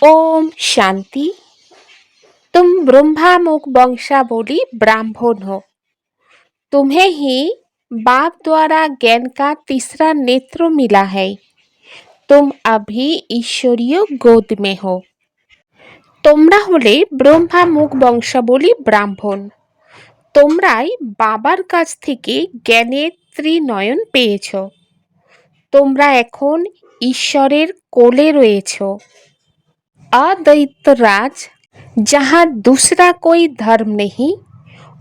ओम शांति। तुम ब्रह्मामुख वंशावली ब्राह्मण हो। तुम्हें ही बाप द्वारा ज्ञान का तीसरा नेत्र मिला है। तुम अभी ईश्वरीय गोद में हो। তোমরা হলে ব্রহ্মামুখ বংশাবলী ব্রাহ্মণ। তোমরাই বাবার কাছ থেকে জ্ঞানের ত্রিনয়ন পেয়েছ। তোমরা এখন ঈশ্বরের কোলে রয়েছ। अद्वैत राज जहाँ दूसरा कोई धर्म नहीं,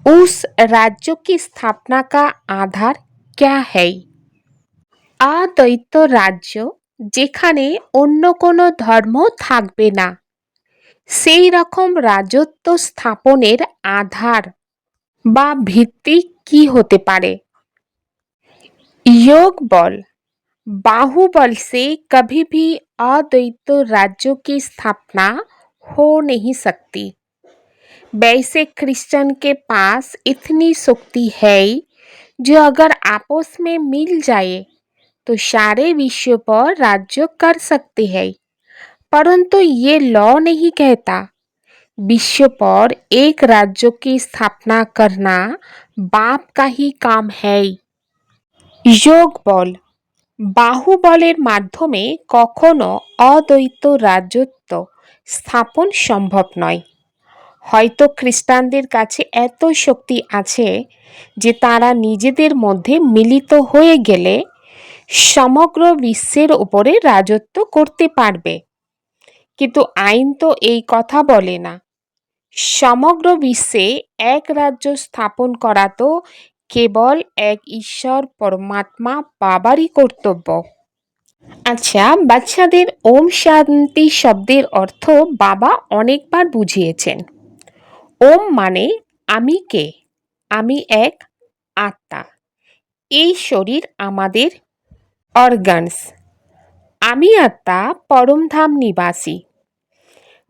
उस राज्य की स्थापना का आधार क्या है? अद्वैत राज्य যেখানে অন্য কোনো ধর্ম থাকবে না, সেই রকম রাজত্ব স্থাপনের আধার বা ভিত্তি কি হতে পারে? योग बल, बाहुबल से कभी भी अद्वैत राज्यों की स्थापना हो नहीं सकती। वैसे क्रिश्चियन के पास इतनी शक्ति है जो अगर आपस में मिल जाए तो सारे विश्व पर राज्य कर सकते हैं, परंतु ये लॉ नहीं कहता विश्व पर एक राज्य की स्थापना करना बाप का ही काम है। योग बल, বাহুবলের মাধ্যমে কখনো অদ্বৈত রাজত্ব স্থাপন সম্ভব নয়। হয়তো খ্রিস্টানদের কাছে এত শক্তি আছে যে তারা নিজেদের মধ্যে মিলিত হয়ে গেলে সমগ্র বিশ্বের উপরে রাজত্ব করতে পারবে, কিন্তু আইন তো এই কথা বলে না। সমগ্র বিশ্বে এক রাজ্য স্থাপন করা তো কেবল এক ঈশ্বর পরমাত্মা বাবারই কর্তব্য। আচ্ছা, বাচ্চাদের ওম শান্তি শব্দের অর্থ বাবা অনেকবার বুঝিয়েছেন। ওম মানে আমি কে? আমি এক আত্মা। এই শরীর আমাদের অর্গানস। আমি আত্মা পরমধাম নিবাসী।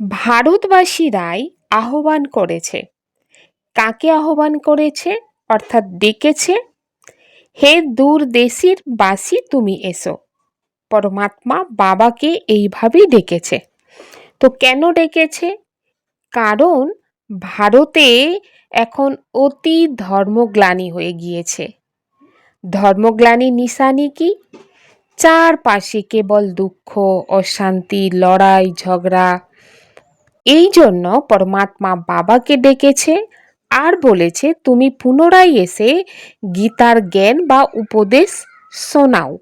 ভারতবাসীরাই আহ্বান করেছে। কাকে আহ্বান করেছে? অর্থাৎ ডেকেছে, হে দূরদেশীর বাসী তুমি এসো। পরমাত্মা বাবাকে এইভাবেই ডেকেছে। তো কেন ডেকেছে? কারণ ভারতে এখন অতি ধর্মগ্লানি হয়ে গিয়েছে। ধর্মগ্লানি নিশানি কি? চারপাশে কেবল দুঃখ, অশান্তি, লড়াই ঝগড়া। এই জন্য পরমাত্মা বাবাকে ডেকেছে আর বলেছে তুমি পুনরায় এসে গীতার জ্ঞান বা উপদেশ শোনাও।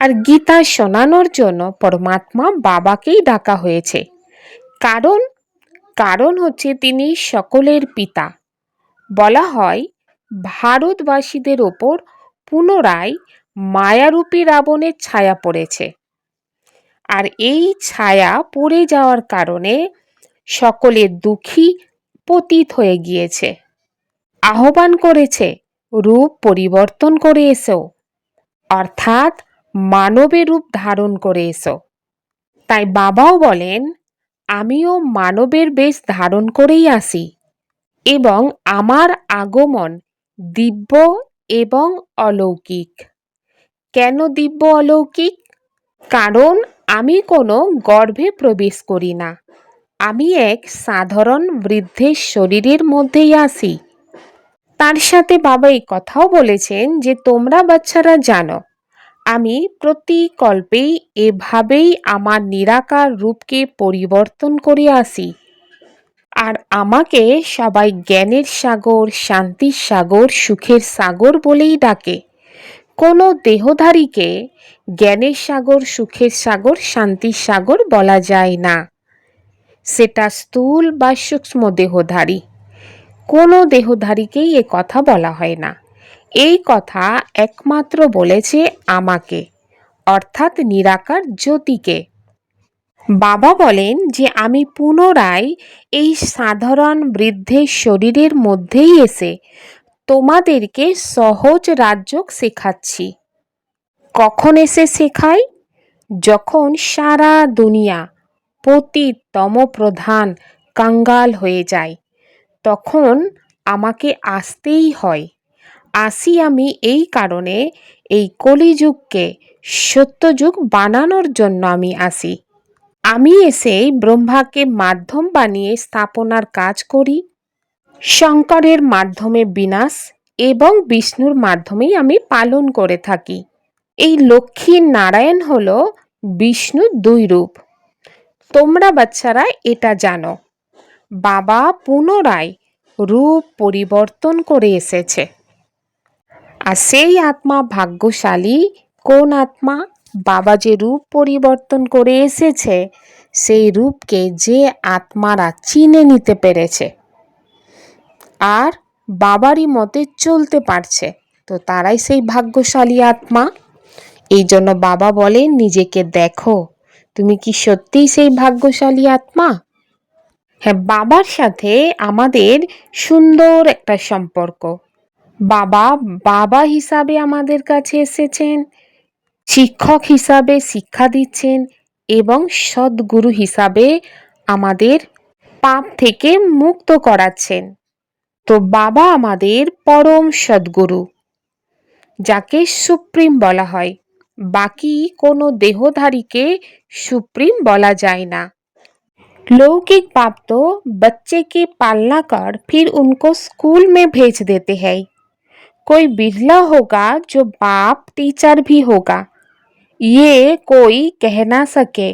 আর গীতা শোনানোর জন্য পরমাত্মা বাবাকেই ডাকা হয়েছে। কারণ হচ্ছে তিনি সকলের পিতা। বলা হয় ভারতবাসীদের ওপর পুনরায় মায়ারূপী রাবণের ছায়া পড়েছে, আর এই ছায়া পড়ে যাওয়ার কারণে সকলে দুঃখী পতিত হয়ে গিয়েছে। আহ্বান করেছে রূপ পরিবর্তন করে এসো, অর্থাৎ মানবের রূপ ধারণ করে এসো। তাই বাবাও বলেন আমিও মানবের বেশ ধারণ করেই আসি এবং আমার আগমন দিব্য এবং অলৌকিক। কেন দিব্য অলৌকিক? কারণ আমি কোনো গর্ভে প্রবেশ করি না। আমি এক সাধারণ বৃদ্ধের শরীরের মধ্যেই আসি। তার সাথে বাবা এই কথাও বলেছেন যে তোমরা বাচ্চারা জানো আমি প্রতি কল্পেই এভাবেই আমার নিরাকার রূপকে পরিবর্তন করে আসি, আর আমাকে সবাই জ্ঞানের সাগর, শান্তির সাগর, সুখের সাগর বলেই ডাকে। কোনো দেহধারীকে জ্ঞানের সাগর, সুখের সাগর, শান্তির সাগর বলা যায় না। সেটা স্থূল বা সূক্ষ্ম দেহধারী। কোনো দেহধারীকেই এ কথা বলা হয় না। এই কথা একমাত্র বলেছে আমাকে, অর্থাৎ নিরাকার জ্যোতিকে। বাবা বলেন যে আমি পুনরায় এই সাধারণ বৃদ্ধের শরীরের মধ্যেই এসে তোমাদেরকে সহজ রাজযোগ শেখাচ্ছি। কখন এসে শেখাই? যখন সারা দুনিয়া পতিত তমপ্রধান কাঙ্গাল হয়ে যায়, তখন আমাকে আসতেই হয়। আসি আমি এই কারণে, এই কলিযুগকে সত্যযুগ বানানোর জন্য আমি আসি। আমি এসে ব্রহ্মাকে মাধ্যম বানিয়ে স্থাপনার কাজ করি। শঙ্করের মাধ্যমে বিনাশ এবং বিষ্ণুর মাধ্যমেই আমি পালন করে থাকি। এই লক্ষ্মী নারায়ণ হলো বিষ্ণুর দুই রূপ। তোমরা বাচ্চারা এটা জানো। বাবা পুনরায় রূপ পরিবর্তন করে এসেছে। আর সেই আত্মা ভাগ্যশালী। কোন আত্মা? বাবা যে রূপ পরিবর্তন করে এসেছে, সেই রূপকে যে আত্মারা চিনে নিতে পেরেছে আর বাবারই মতে চলতে পারছে, তো তারাই সেই ভাগ্যশালী আত্মা। এই জন্য বাবা বলেন, নিজেকে দেখো, তুমি কি সত্যিই সেই ভাগ্যশালী আত্মা? হ্যাঁ, বাবার সাথে আমাদের সুন্দর একটা সম্পর্ক। বাবা বাবা হিসাবে আমাদের কাছে এসেছেন, শিক্ষক হিসাবে শিক্ষা দিচ্ছেন এবং সদ্গুরু হিসাবে আমাদের পাপ থেকে মুক্ত করাচ্ছেন। তো বাবা আমাদের পরম সদ্গুরু, যাকে সুপ্রিম বলা হয়। বাকি কোনো দেহধারীকে सुप्रीम बोला जाए ना। लौकिक बाप तो बच्चे की पालना कर फिर उनको स्कूल में भेज देते हैं। कोई बिरला होगा जो बाप टीचर भी होगा, ये कोई कह ना सके।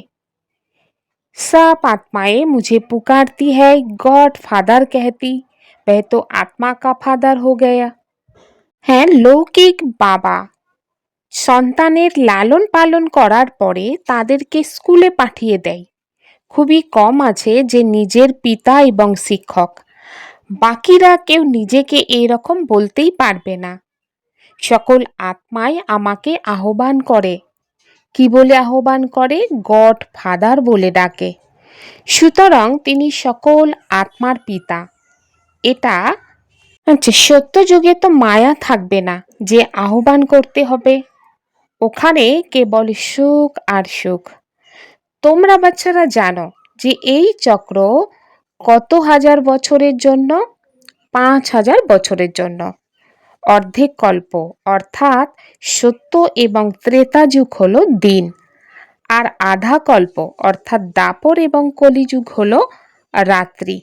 सब आत्माएं मुझे पुकारती है, गॉड फादर कहती, वह तो आत्मा का फादर हो गया है। लौकिक बाबा সন্তানের লালন পালন করার পরে তাদেরকে স্কুলে পাঠিয়ে দেয়। খুবই কম আছে যে নিজের পিতা এবং শিক্ষক। বাকিরা কেউ নিজেকে এরকম বলতেই পারবে না। সকল আত্মাই আমাকে আহ্বান করে। কি বলে আহ্বান করে? গড ফাদার বলে ডাকে। সুতরাং তিনি সকল আত্মার পিতা। এটা সত্য যুগে তো মায়া থাকবে না যে আহ্বান করতে হবে। ওখানে কেবল সুখ আর সুখ। তোমরা বাচ্চারা জানো যে এই চক্র কত হাজার বছরের জন্য? 5000 বছরের জন্য। অর্ধেক কল্প অর্থাৎ সত্য এবং ত্রেতা যুগ হলো দিন, আর আধা কল্প অর্থাৎ দাপর এবং কলিযুগ হলো রাত্রি।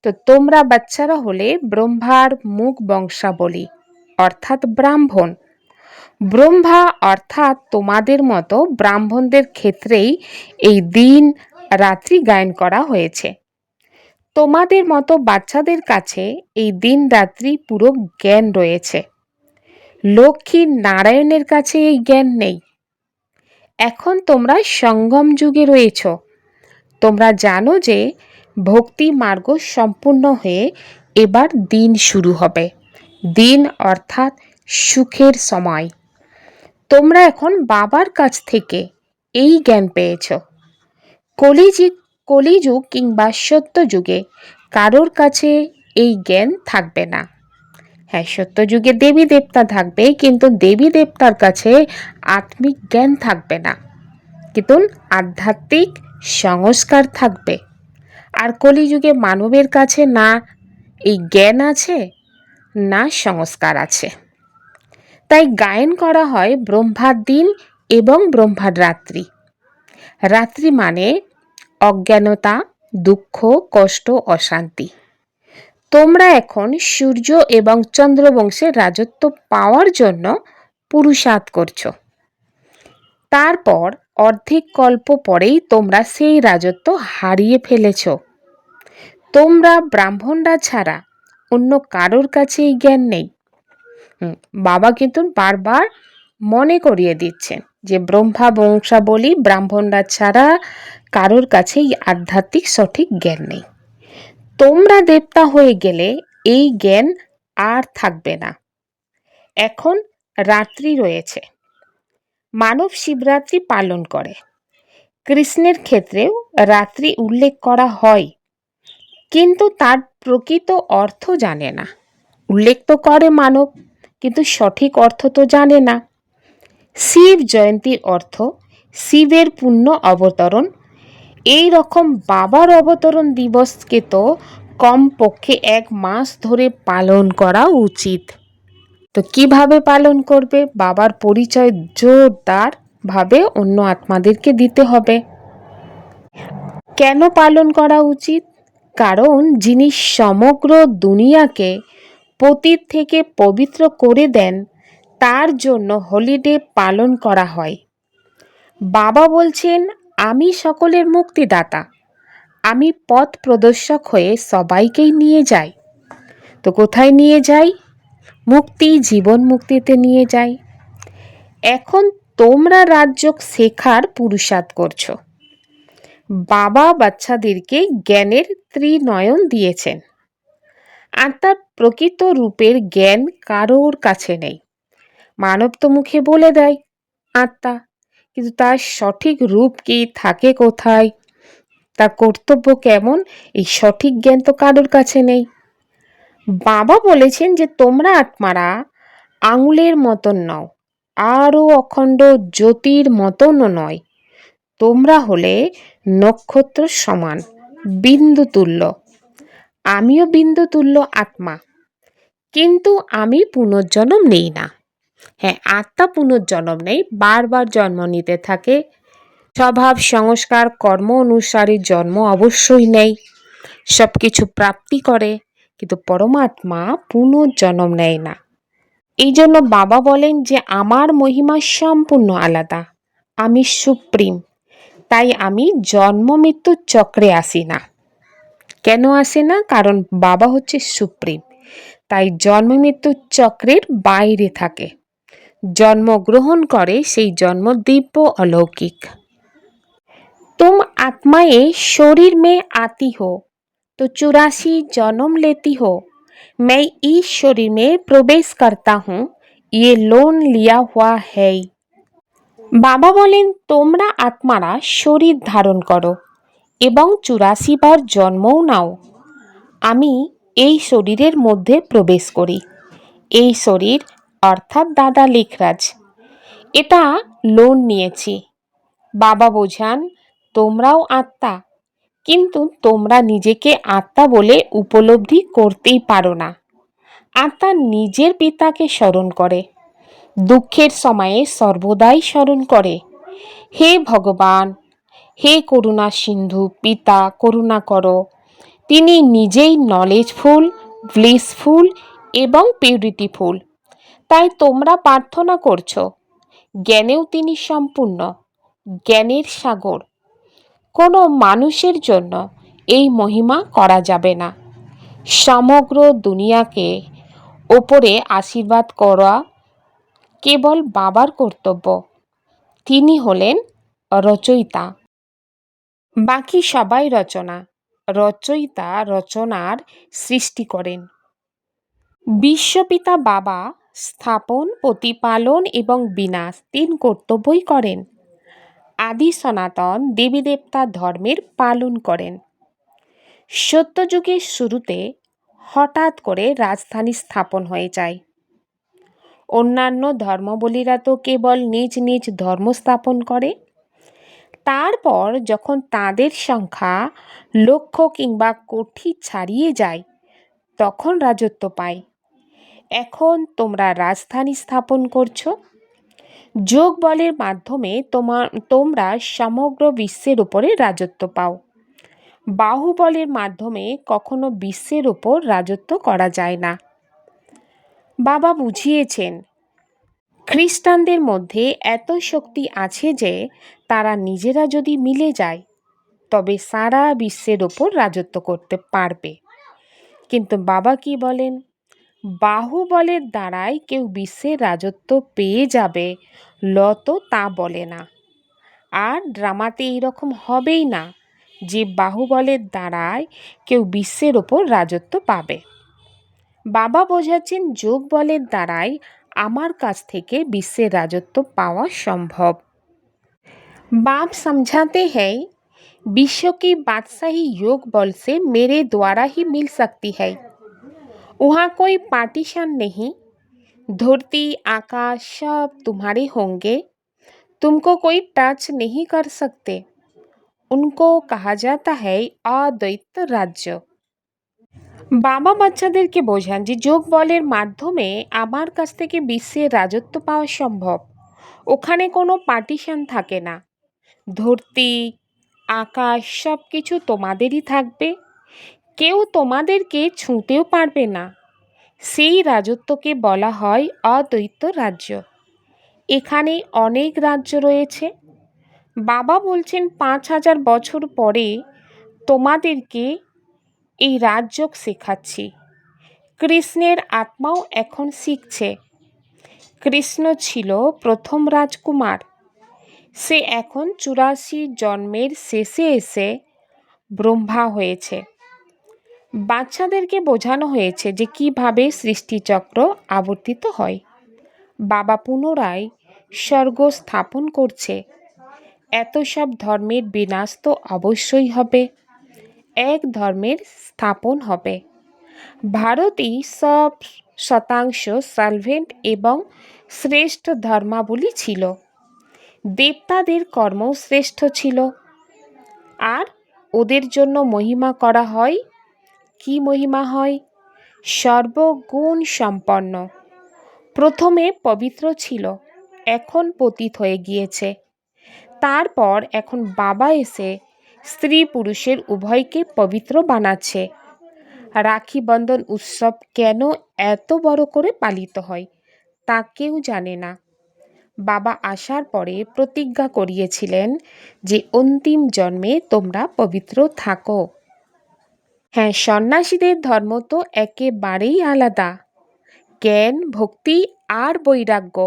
তো তোমরা বাচ্চারা হলে ব্রহ্মার মুখ বংশাবলী অর্থাৎ ব্রাহ্মণ। ব্রহ্মা অর্থাৎ তোমাদের মতো ব্রাহ্মণদের ক্ষেত্রেই এই দিন রাত্রি গায়ন করা হয়েছে। তোমাদের মতো বাচ্চাদের কাছে এই দিন রাত্রি পুরো জ্ঞান রয়েছে। লক্ষ্মী নারায়ণের কাছে এই জ্ঞান নেই। এখন তোমরা সঙ্গম যুগে রয়েছ। তোমরা জানো যে ভক্তি মার্গ সম্পূর্ণ হয়ে এবার দিন শুরু হবে। দিন অর্থাৎ সুখের সময়। তোমরা এখন বাবার কাছ থেকে এই জ্ঞান পেয়েছ। কলিযুগ কিংবা সত্য যুগে কারোর কাছে এই জ্ঞান থাকবে না। হ্যাঁ, সত্য যুগে দেবী দেবতা থাকবে, কিন্তু দেবী দেবতার কাছে আত্মিক জ্ঞান থাকবে না, কিন্তু আধ্যাত্মিক সংস্কার থাকবে। আর কলিযুগে মানবের কাছে না এই জ্ঞান আছে, না সংস্কার আছে। তাই গায়ন করা হয় ব্রহ্মার দিন এবং ব্রহ্মার রাত্রি। রাত্রি মানে অজ্ঞানতা, দুঃখ, কষ্ট, অশান্তি। তোমরা এখন সূর্য এবং চন্দ্রবংশের রাজত্ব পাওয়ার জন্য পুরুষার্থ করছো। তারপর অর্ধেক কল্প পরেই তোমরা সেই রাজত্ব হারিয়ে ফেলেছ। তোমরা ব্রাহ্মণরা ছাড়া অন্য কারোর কাছে এই জ্ঞান নেই। বাবা কিন্তু বারবার মনে করিয়ে দিচ্ছেন যে ব্রহ্মা বংশাবলী ব্রাহ্মণরা ছাড়া কারোর কাছে এই আধ্যাত্মিক সঠিক জ্ঞান নেই। তোমরা দেবতা হয়ে গেলে এই জ্ঞান আর থাকবে না। এখন রাত্রি রয়েছে। মানব শিবরাত্রি পালন করে। কৃষ্ণের ক্ষেত্রেও রাত্রি উল্লেখ করা হয়, কিন্তু তার প্রকৃত অর্থ জানে না। উল্লেখ তো করে মানব, কিন্তু সঠিক অর্থ তো জানে না। শিব জয়ন্তীর অর্থ শিবের পূর্ণ অবতরণ। এই রকম বাবার অবতরণ দিবসকে তো কমপক্ষে 1 মাস ধরে পালন করা উচিত। তো কিভাবে পালন করবে? বাবার পরিচয় জোরদার ভাবে অন্য আত্মাদেরকে দিতে হবে। কেন পালন করা উচিত? কারণ যিনি সমগ্র দুনিয়াকে পতীত থেকে পবিত্র করে দেন, তার জন্য হলিডে পালন করা হয়। বাবা বলছেন, আমি সকলের মুক্তিদাতা, আমি পথ প্রদর্শক হয়ে সবাইকেই নিয়ে যাই। তো কোথায় নিয়ে যাই? মুক্তি, জীবন মুক্তিতে নিয়ে যাই। এখন তোমরা রাজ্য শেখার পুরুষার্থ করছো। বাবা বাচ্চাদেরকে জ্ঞানের ত্রিনয়ন দিয়েছেন, আর তার প্রকৃত রূপের জ্ঞান কারোর কাছে নেই। মানব তো মুখে বলে দেয় আত্মা, কিন্তু তার সঠিক রূপ কি, থাকে কোথায়, তার কর্তব্য কেমন, এই সঠিক জ্ঞান তো কারোর কাছে নেই। বাবা বলেছেন যে তোমরা আত্মারা আঙুলের মতন নও, আরও অখণ্ড জ্যোতির মতনও নয়। তোমরা হলে নক্ষত্র সমান, বিন্দু তুল্য। আমিও বিন্দু তুল্য আত্মা, কিন্তু আমি পুনর্জন্ম নেই না। হ্যাঁ, আত্মা পুনর্জন্ম নেই, বারবার জন্ম নিতে থাকে। স্বভাব সংস্কার কর্ম অনুসারে জন্ম অবশ্যই নেই, সব কিছু প্রাপ্তি করে, কিন্তু পরমাত্মা পুনর্জন্ম নেয় না। এই জন্য বাবা বলেন যে আমার মহিমা সম্পূর্ণ আলাদা, আমি সুপ্রিম, তাই আমি জন্ম মৃত্যুর চক্রে আসি না। কেন আসে না? কারণ বাবা হচ্ছে সুপ্রিম, তাই জন্ম মৃত্যুর চক্রের বাইরে থাকে। জন্মগ্রহণ করে সেই জন্ম দিব্য अलौकिक। तुम आत्माएं शरीर में आती हो तो 84 जन्म लेती हो। मैं इस शरीर में प्रवेश करता हूँ, ये लोन लिया हुआ है। বাবা বলেন, তোমরা আত্মারা শরীর ধারণ করো এবং 84 বার জন্মও নাও। আমি এই শরীরের মধ্যে প্রবেশ করি। এই শরীর অর্থাৎ দাদা লেখরাজ, এটা লোন নিয়েছি। বাবা বোঝান, তোমরাও আত্মা, কিন্তু তোমরা নিজেকে আত্মা বলে উপলব্ধি করতেই পারো না। আত্মা নিজের পিতাকে স্মরণ করে, দুঃখের সময়ে সর্বদাই স্মরণ করে, হে ভগবান, হে করুণা সিন্ধু পিতা, করুণা করো। তিনি নিজেই নলেজফুল, ব্লিসফুল এবং পিউরিটিফুল। তাই তোমরা প্রার্থনা করছো, জ্ঞানেও তিনি সম্পূর্ণ, জ্ঞানের সাগর। কোনো মানুষের জন্য এই মহিমা করা যাবে না। সমগ্র দুনিয়াকে ওপরে আশীর্বাদ করা কেবল বাবার কর্তব্য। তিনি হলেন রচয়িতা, বাকি সবাই রচনা। রচয়িতা রচনার সৃষ্টি করেন। বিশ্বপিতা বাবা স্থাপন, প্রতিপালন এবং বিনাশ 3 কর্তব্যই করেন। আদি সনাতন দেবী দেবতা ধর্মের পালন করেন। সত্যযুগের শুরুতে হঠাৎ করে রাজধানী স্থাপন হয়ে যায়। অন্যান্য ধর্মাবলীরা তো কেবল নিজ নিজ ধর্ম স্থাপন করে। তারপর যখন তাদের সংখ্যা লক্ষ কিংবা কোটি ছাড়িয়ে যায়, তখন রাজত্ব পায়। এখন তোমরা রাজধানী স্থাপন করছো। যোগ বলের মাধ্যমে তোমরা সমগ্র বিশ্বের উপরে রাজত্ব পাও। বাহুবলের মাধ্যমে কখনো বিশ্বের উপর রাজত্ব করা যায় না। বাবা বুঝিয়েছেন, খ্রিস্টানদের মধ্যে এত শক্তি আছে যে তারা নিজেরা যদি মিলে যায় তবে সারা বিশ্বের উপর রাজত্ব করতে পারবে। কিন্তু বাবা কি বলেন? বাহুবলের দ্বারাই কেউ বিশ্বের রাজত্ব পেয়ে যাবে লত তা বলে না। আর ড্রামাতে এইরকম হবেই না যে বাহুবলের দ্বারাই কেউ বিশ্বের ওপর রাজত্ব পাবে। বাবা বোঝাচ্ছেন, যোগ বলের দ্বারাই আমার কাছ থেকে বিশ্বের রাজত্ব পাওয়া সম্ভব। बाप समझाते हैं, विश्व की बादशाही योग बल से मेरे द्वारा ही मिल सकती है। वहाँ कोई पार्टीशन नहीं, धरती आकाश सब तुम्हारे होंगे, तुमको कोई टच नहीं कर सकते। उनको कहा जाता है अद्वैत राज्य। বাবা বাচ্চাদেরকে বোঝান যে যোগ বলের মাধ্যমে আমার কাছ থেকে বিশ্বের রাজত্ব পাওয়া সম্ভব। ওখানে কোনো পার্টিশন থাকে না, ধরতি আকাশ সব কিছু তোমাদেরই থাকবে, কেউ তোমাদেরকে ছুঁতেও পারবে না। সেই রাজত্বকে বলা হয় অদ্বৈত রাজ্য। এখানে অনেক রাজ্য রয়েছে। বাবা বলছেন ৫,০০০ বছর পরে তোমাদেরকে এই রাজযোগ শেখাচ্ছি। কৃষ্ণের আত্মাও এখন শিখছে। কৃষ্ণ ছিল প্রথম রাজকুমার। সে এখন ৮৪ জন্মের শেষে এসে ব্রহ্মা হয়েছে। বাচ্চাদেরকে বোঝানো হয়েছে যে কিভাবে সৃষ্টিচক্র আবর্তিত হয়। বাবা পুনরায় স্বর্গ স্থাপন করছে। এত সব ধর্মের বিনাশ তো অবশ্যই হবে, এক ধর্মের স্থাপন হবে। ভারতেই সব শতাংশ সালভেন্ট এবং শ্রেষ্ঠ ধর্মাবলী ছিল। দেবতাদের কর্ম শ্রেষ্ঠ ছিল, আর ওদের জন্য মহিমা করা হয়। কি মহিমা হয়? সর্বগুণ সম্পন্ন। প্রথমে পবিত্র ছিল, এখন পতিত হয়ে গিয়েছে। তারপর এখন বাবা এসে স্ত্রী পুরুষের উভয়কে পবিত্র বানাচ্ছে। রাখি বন্ধন উৎসব কেন এত বড় করে পালিত হয় তা কেউ জানে না। বাবা আসার পরে প্রতিজ্ঞা করিয়েছিলেন যে অন্তিম জন্মে তোমরা পবিত্র থাকো। হ্যাঁ, সন্ন্যাসীদের ধর্ম তো একেবারেই আলাদা। জ্ঞান, ভক্তি আর বৈরাগ্য,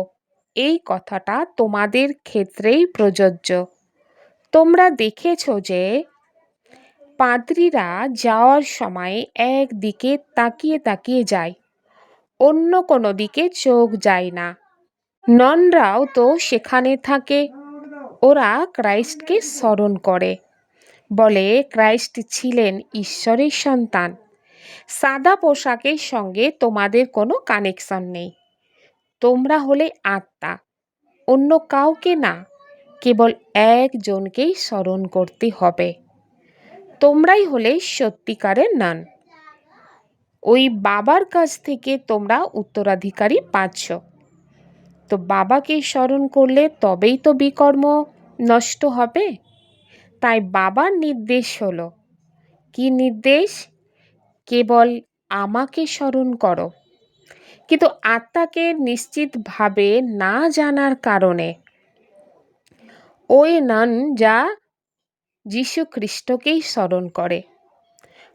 এই কথাটা তোমাদের ক্ষেত্রেই প্রযোজ্য। তোমরা দেখেছ যে পাদ্রীরা যাওয়ার সময় একদিকে তাকিয়ে তাকিয়ে যায়, অন্য কোনো দিকে চোখ যায় না। ননরাও তো সেখানে থাকে। ওরা ক্রাইস্টকে স্মরণ করে, বলে ক্রাইস্ট ছিলেন ঈশ্বরের সন্তান। সাদা পোশাকের সঙ্গে তোমাদের কোনো কানেকশন নেই। তোমরা হলে আত্মা, অন্য কাউকে না। কেবল একজনকেই স্মরণ করতে হবে। তোমরাই হলে সত্যিকারের নন। ওই বাবার কাছ থেকে তোমরা উত্তরাধিকারী পাচ্ছ। তো বাবাকে স্মরণ করলে তবেই তো বিকর্ম নষ্ট হবে। তাই বাবার নির্দেশ হলো, কি নির্দেশ? কেবল আমাকে স্মরণ করো। কিন্তু আত্মাকে নিশ্চিতভাবে না জানার কারণে ওই নন যা যীশু খ্রিস্টকেই স্মরণ করে।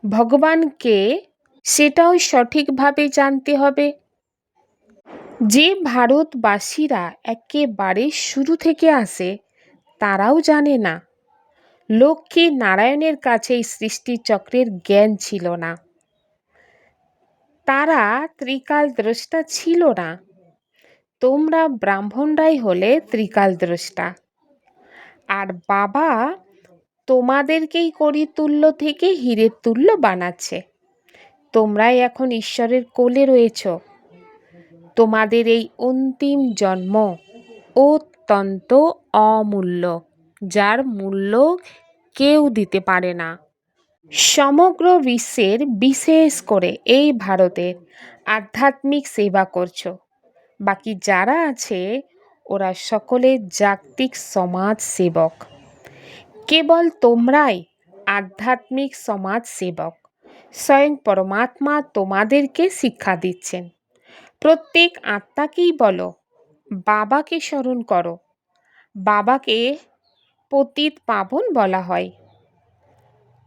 ভগবানকে সেটাও সঠিকভাবে জানতে হবে। যে ভারতবাসীরা একেবারে শুরু থেকে আসে তারাও জানে না। লক্ষ্মী নারায়ণের কাছেই সৃষ্টিচক্রের জ্ঞান ছিল না। তারা ত্রিকাল দ্রষ্টা ছিল না। তোমরা ব্রাহ্মণরাই হলে ত্রিকাল দ্রষ্টা। আর বাবা তোমাদেরকেই করি তুল্য থেকে হীরের তুল্য বানাচ্ছে। তোমরাই এখন ঈশ্বরের কোলে রয়েছ। তোমাদের এই অন্তিম জন্ম অত্যন্ত অমূল্য, যার মূল্য কেউ দিতে পারে না। সমগ্র বিশ্বের, বিশেষ করে এই ভারতের আধ্যাত্মিক সেবা করছো। বাকি যারা আছে ওরা সকলে জাগতিক সমাজ সেবক। কেবল তোমরাই আধ্যাত্মিক সমাজ সেবক। স্বয়ং পরমাত্মা তোমাদেরকে শিক্ষা দিচ্ছেন। প্রত্যেক আত্মাকেই বলো, বাবাকে স্মরণ করো। বাবাকে পতিত পাবন বলা হয়।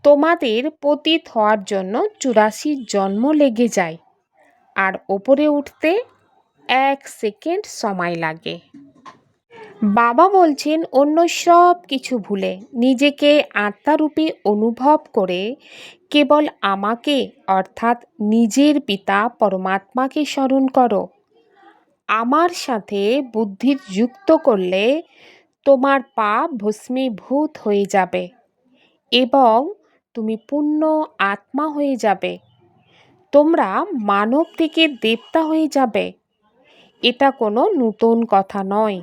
তোমাদের পতিত হওয়ার জন্য ৮৪ জন্ম লেগে যায়, আর ওপরে উঠতে ১ সেকেন্ড সময় লাগে। বাবা বলছেন অন্য সব কিছু ভুলে নিজেকে আত্মারূপে অনুভব করে কেবল আমাকে, অর্থাৎ নিজের পিতা পরমাত্মাকে স্মরণ করো। আমার সাথে বুদ্ধির যুক্ত করলে তোমার পাপ ভস্মীভূত হয়ে যাবে এবং তুমি পূর্ণ আত্মা হয়ে যাবে। তোমরা মানব থেকে দেবতা হয়ে যাবে। এটা কোনো নতুন কথা নয়।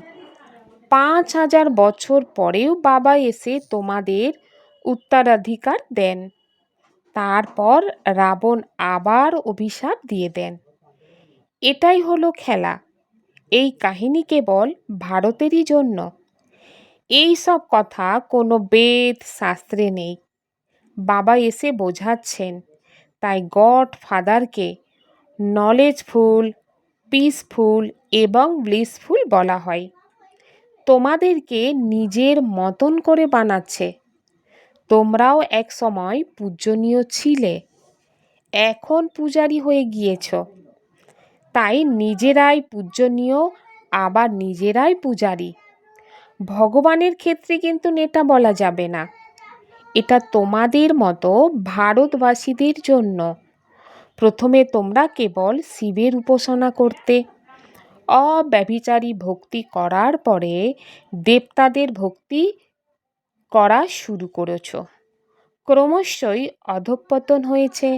৫,০০০ বছর পরেও বাবা এসে তোমাদের উত্তরাধিকার দেন। তারপর রাবণ আবার অভিশাপ দিয়ে দেন। এটাই হলো খেলা। এই কাহিনী কেবল ভারতেরই জন্য। এই সব কথা কোনো বেদ শাস্ত্রে নেই। বাবা এসে বোঝাচ্ছেন। তাই গড ফাদারকে নলেজফুল, পিসফুল এবং ব্লিসফুল বলা হয়। তোমাদেরকে নিজের মতন করে বানাচ্ছে। তোমরাও এক সময় পূজনীয় ছিলে, এখন পূজারী হয়ে গিয়েছ। তাই নিজেরাই পূজনীয়, আবার নিজেরাই পূজারী। ভগবানের ক্ষেত্রে কিন্তু এটা বলা যাবে না। এটা তোমাদের মতো ভারতবাসীদের জন্য। প্রথমে তোমরা কেবল শিবের উপাসনা করতে, অব্যভিচারী ভক্তি করার পরে দেবতাদের ভক্তি করা শুরু করেছ। ক্রমশই অধঃপতন হয়েছে।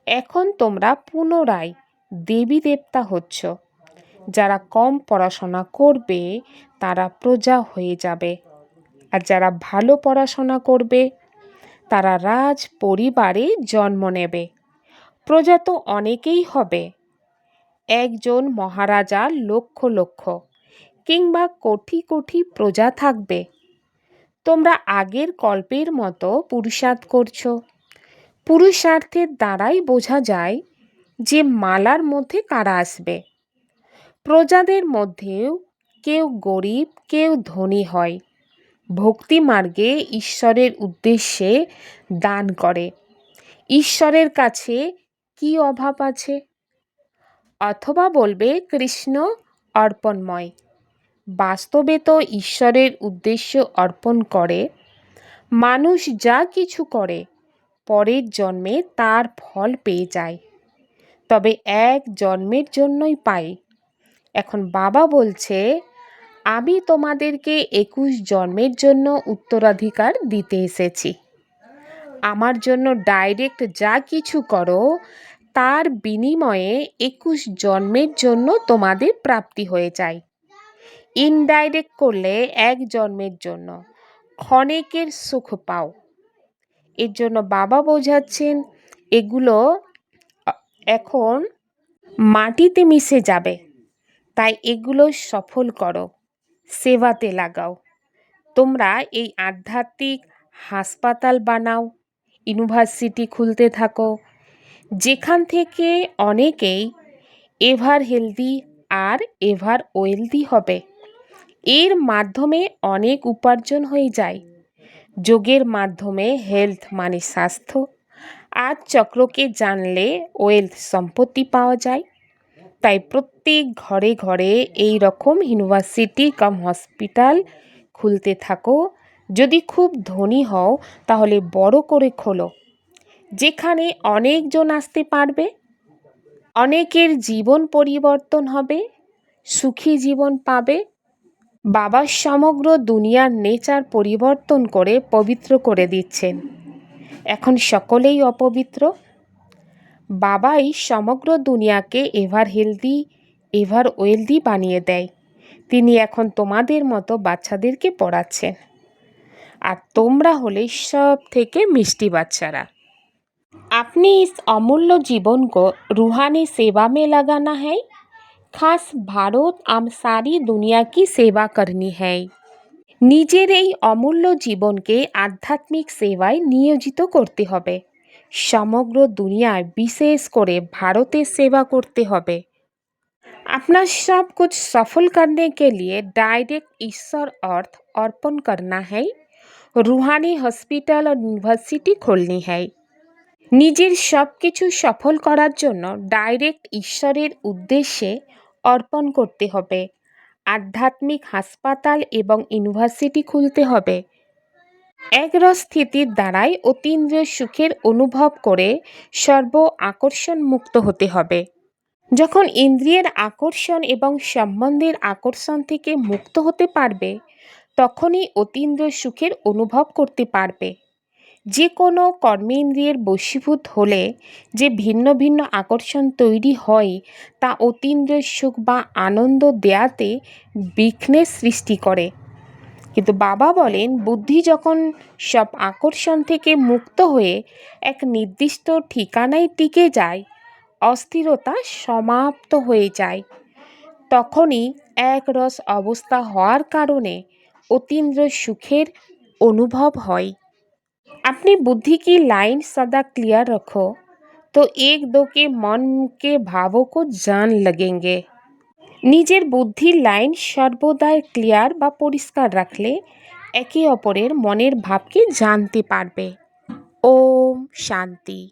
এখন তোমরা পুনরায় দেবী দেবতা হচ্ছ। যারা কম পড়াশোনা করবে তারা প্রজা হয়ে যাবে, আর যারা ভালো পড়াশোনা করবে তারা রাজ পরিবারে জন্ম নেবে। প্রজা তো অনেকেই হবে। একজন মহারাজার লক্ষ লক্ষ কিংবা কোটি কোটি প্রজা থাকবে। তোমরা আগের কল্পের মতো পুরুষার্থ করছো। পুরুষার্থের দ্বারাই বোঝা যায় যে মালার মধ্যে কারা আসবে। প্রজাদের মধ্যেও কেউ গরিব, কেউ ধনী হয়। ভক্তি মার্গে ঈশ্বরের উদ্দেশ্যে দান করে। ঈশ্বরের কাছে কি অভাব আছে? অথবা বলবে কৃষ্ণ অর্পণময়। বাস্তবে তো ঈশ্বরের উদ্দেশ্য অর্পণ করে। মানুষ যা কিছু করে পরের জন্মে তার ফল পেয়ে যায়, তবে এক জন্মের জন্যই পায়। এখন বাবা বলছে, আমি তোমাদেরকে 21 জন্মের জন্য উত্তরাধিকার দিতে এসেছি। আমার জন্য ডাইরেক্ট যা কিছু করো তার বিনিময়ে 21 জন্মের জন্য তোমাদের প্রাপ্তি হয়ে যায়। ইনডাইরেক্ট করলে এক জন্মের জন্য ক্ষণিকের সুখ পাও। এর জন্য বাবা বোঝাচ্ছেন এগুলো এখন মাটিতে মিশে যাবে। তাই এগুলো সফল করো, সেবাতে লাগাও। তোমরা এই আধ্যাত্মিক হাসপাতাল বানাও, ইউনিভার্সিটি খুলতে থাকো, যেখান থেকে অনেকেই এভার হেলদি আর এভার ওয়েলদি হবে। এর মাধ্যমে অনেক উপার্জন হয়ে যায়। যোগের মাধ্যমে হেলথ মানে স্বাস্থ্য, আর চক্রকে জানলে ওয়েলথ সম্পত্তি পাওয়া যায়। তাই প্রত্যেক ঘরে ঘরে এই রকম ইউনিভার্সিটি কাম হসপিটাল খুলতে থাকো। যদি খুব ধনী হও তাহলে বড় করে খোলো, যেখানে অনেকজন আসতে পারবে। অনেকের জীবন পরিবর্তন হবে, সুখী জীবন পাবে। বাবা সমগ্র দুনিয়ার নেচার পরিবর্তন করে পবিত্র করে দিচ্ছেন। এখন সকলেই অপবিত্র। বাবাই সমগ্র দুনিয়াকে এভার হেলদি, এভার ওয়েলদি বানিয়ে দেয়। তিনি এখন তোমাদের মতো বাচ্চাদেরকে পড়াচ্ছেন, আর তোমরা হলে সব থেকে মিষ্টি বাচ্চারা। अपनी इस अमूल्य जीवन को रूहानी सेवा में लगाना है। खास भारत आम सारी दुनिया की सेवा करनी है। নিজের এই অমূল্য জীবনকে আধ্যাত্মিক সেবায় নিয়োজিত করতে হবে। সমগ্র দুনিয়ায় বিশেষ করে ভারতের সেবা করতে হবে। अपना सब कुछ सफल करने के लिए डायरेक्ट ईश्वर अर्थ अर्पण करना है। रूहानी हॉस्पिटल और यूनिवर्सिटी खोलनी है। নিজের সব কিছু সফল করার জন্য ডাইরেক্ট ঈশ্বরের উদ্দেশ্যে অর্পণ করতে হবে। আধ্যাত্মিক হাসপাতাল এবং ইউনিভার্সিটি খুলতে হবে। একরস স্থিতির দ্বারাই অতীন্দ্রিয় সুখের অনুভব করে সর্ব আকর্ষণ মুক্ত হতে হবে। যখন ইন্দ্রিয়ের আকর্ষণ এবং সম্বন্ধের আকর্ষণ থেকে মুক্ত হতে পারবে, তখনই অতীন্দ্রিয় সুখের অনুভব করতে পারবে। যে কোনো কর্মেন্দ্রিয়ের বশীভূত হলে যে ভিন্ন ভিন্ন আকর্ষণ তৈরি হয়, তা অতীন্দ্রিয় সুখ বা আনন্দ দেয়াতে বিঘ্নের সৃষ্টি করে। কিন্তু বাবা বলেন, বুদ্ধি যখন সব আকর্ষণ থেকে মুক্ত হয়ে এক নির্দিষ্ট ঠিকানায় টিকে যায়, অস্থিরতা সমাপ্ত হয়ে যায়, তখনই একরস অবস্থা হওয়ার কারণে अतीन्द्र सुखेर अनुभव है। अपनी बुद्धि की लाइन सदा क्लियर रखो तो एक दो के मन के भावों को जान लगेंगे। निजेर बुद्धि लाइन सर्वदाई क्लियर बा परिष्कार रखले एके अपरेर मनेर भावके जानते पारबे। ओम शांति।